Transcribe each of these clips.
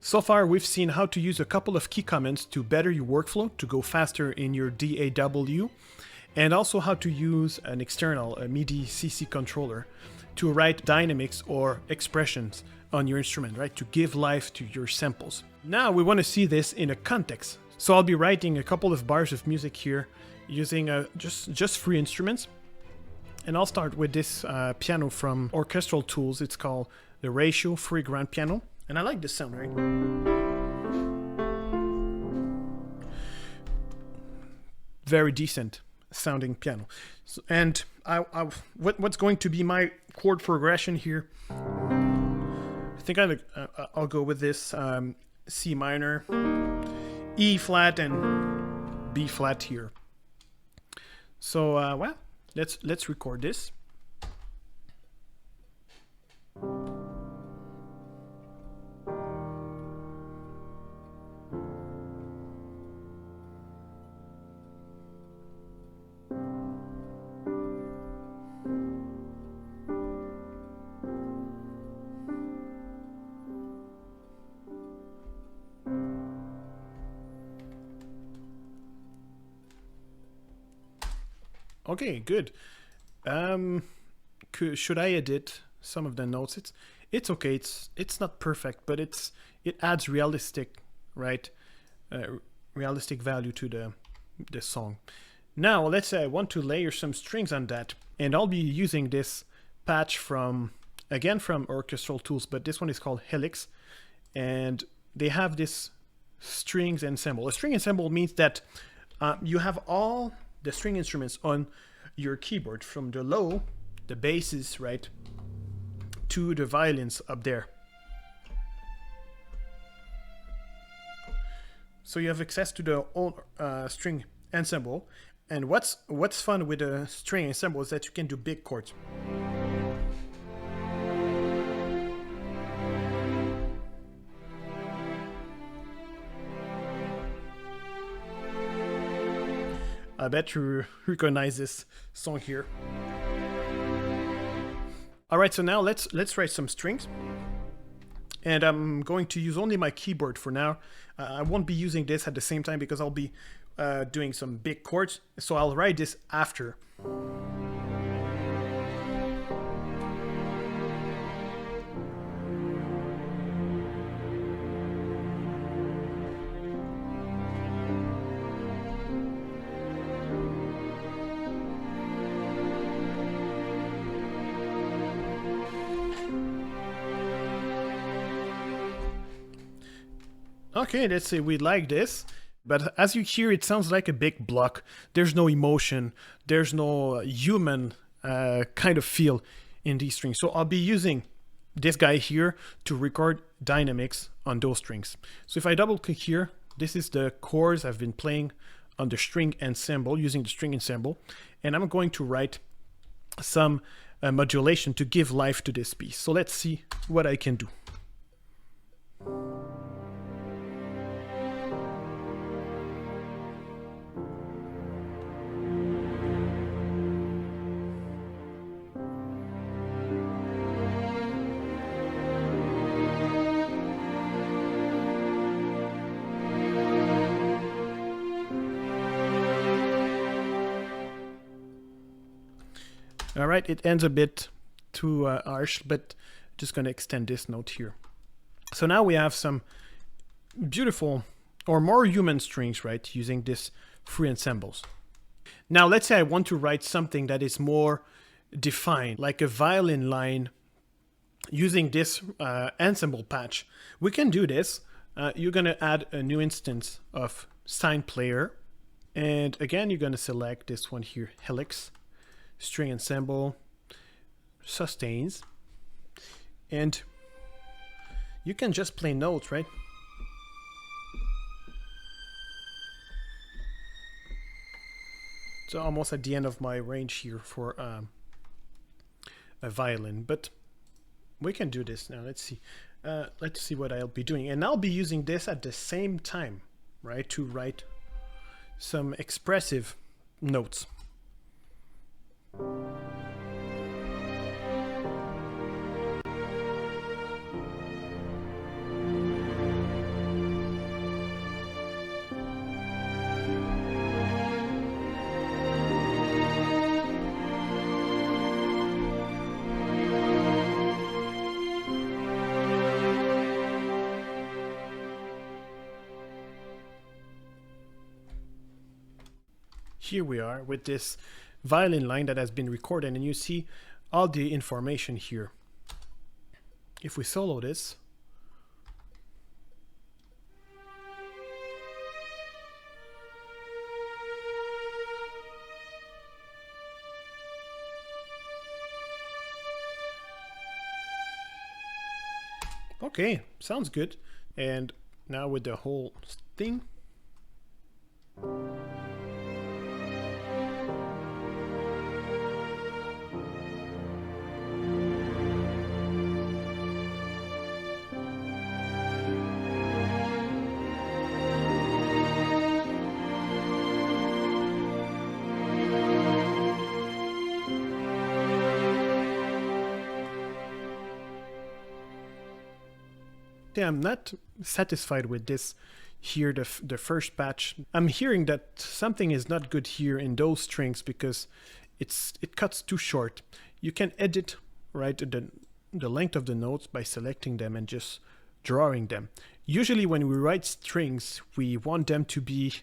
So far, we've seen how to use a couple of key commands to better your workflow, to go faster in your DAW, and also how to use an external, a MIDI CC controller, to write dynamics or expressions on your instrument, right? To give life to your samples. Now we want to see this in a context. So I'll be writing a couple of bars of music here using just free instruments. And I'll start with this piano from Orchestral Tools. It's called the Ratio Free Grand Piano. And I like this sound, right? Very decent sounding piano. So, and what's going to be my chord progression here? I think I'll go with this C minor, E flat, and B flat here. So well, let's record this. Okay, good. Should I edit some of the notes? It's okay. It's not perfect, but it adds realistic, right? Realistic value to the song. Now let's say I want to layer some strings on that, and I'll be using this patch from Orchestral Tools, but this one is called Helix, and they have this strings ensemble. A string ensemble means that you have all the string instruments on your keyboard, from the low, the basses, right, to the violins up there. So you have access to the whole string ensemble. And what's fun with a string ensemble is that you can do big chords. I bet you recognize this song here. All right, so now let's write some strings. And I'm going to use only my keyboard for now. I won't be using this at the same time because I'll be doing some big chords. So I'll write this after. Okay, let's say we like this, but as you hear, it sounds like a big block. There's no emotion, there's no human kind of feel in these strings. So I'll be using this guy here to record dynamics on those strings. So if I double click here, this is the chords I've been playing on the string ensemble, using the string ensemble, and I'm going to write some modulation to give life to this piece. So let's see what I can do. All right, it ends a bit too harsh, but just going to extend this note here. So now we have some beautiful or more human strings, right, using this free ensembles. Now let's say I want to write something that is more defined, like a violin line using this ensemble patch. We can do this. You're going to add a new instance of Sign Player. And again, you're going to select this one here, Helix. String ensemble, sustains, and you can just play notes, right? So almost at the end of my range here for a violin, but we can do this now. Let's see what I'll be doing, and I'll be using this at the same time, right, to write some expressive notes. here we are with this violin line that has been recorded, and you see all the information here. If we solo this, okay, sounds good. And now with the whole thing. Yeah, I'm not satisfied with this here, the first patch. I'm hearing that something is not good here in those strings because it cuts too short. You can edit, right, the length of the notes by selecting them and just drawing them. Usually when we write strings, we want them to be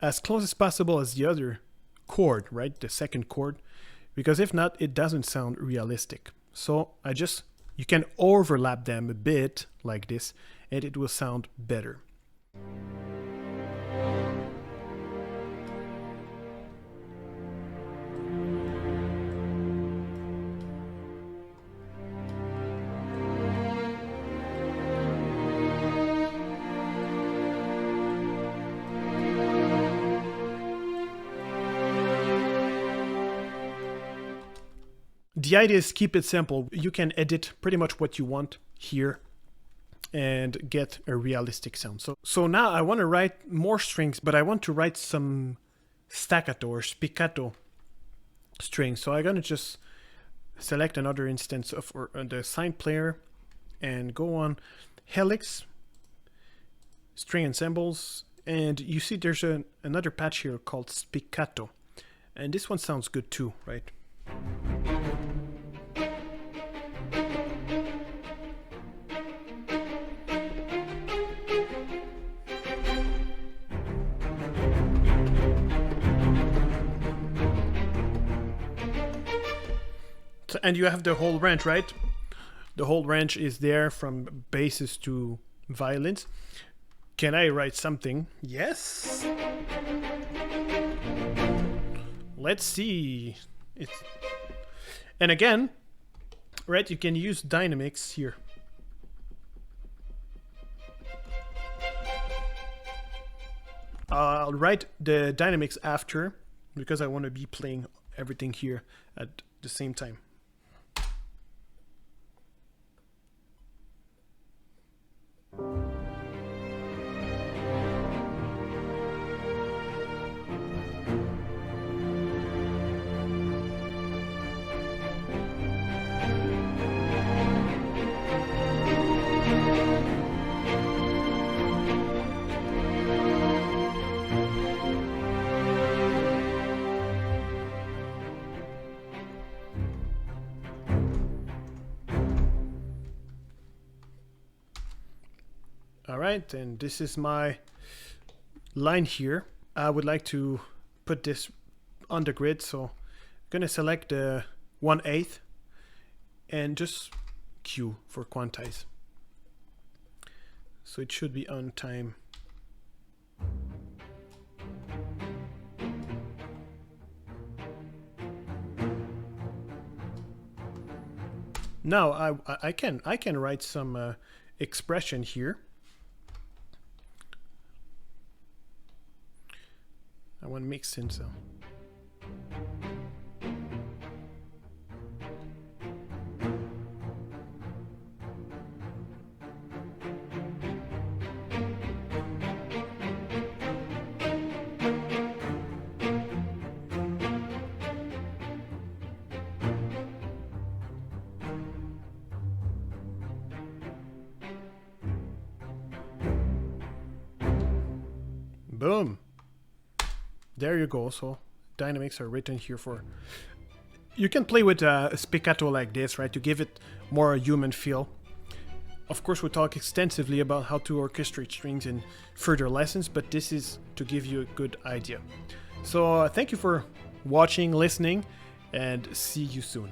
as close as possible as the other chord, right, the second chord, because if not, it doesn't sound realistic. So you can overlap them a bit like this, and it will sound better. The idea is keep it simple. You can edit pretty much what you want here and get a realistic sound. So now I want to write more strings, but I want to write some staccato or spiccato strings. So I'm going to just select another instance of the sign player and go on helix, string ensembles, and you see there's another patch here called spiccato. And this one sounds good too, right? And you have the whole range, right? The whole range is there from basses to violins. Can I write something? Yes. Let's see. And again, right, you can use dynamics here. I'll write the dynamics after because I want to be playing everything here at the same time. All right, and this is my line here. I would like to put this on the grid, so I'm gonna select the 1/8 and just Q for quantize. So it should be on time. Now I can write some expression here. I want to mix in so. Boom. There you go. So dynamics are written here for. You can play with a spiccato like this, right, to give it more a human feel. Of course, we'll talk extensively about how to orchestrate strings in further lessons, but this is to give you a good idea. So thank you for watching, listening, and see you soon.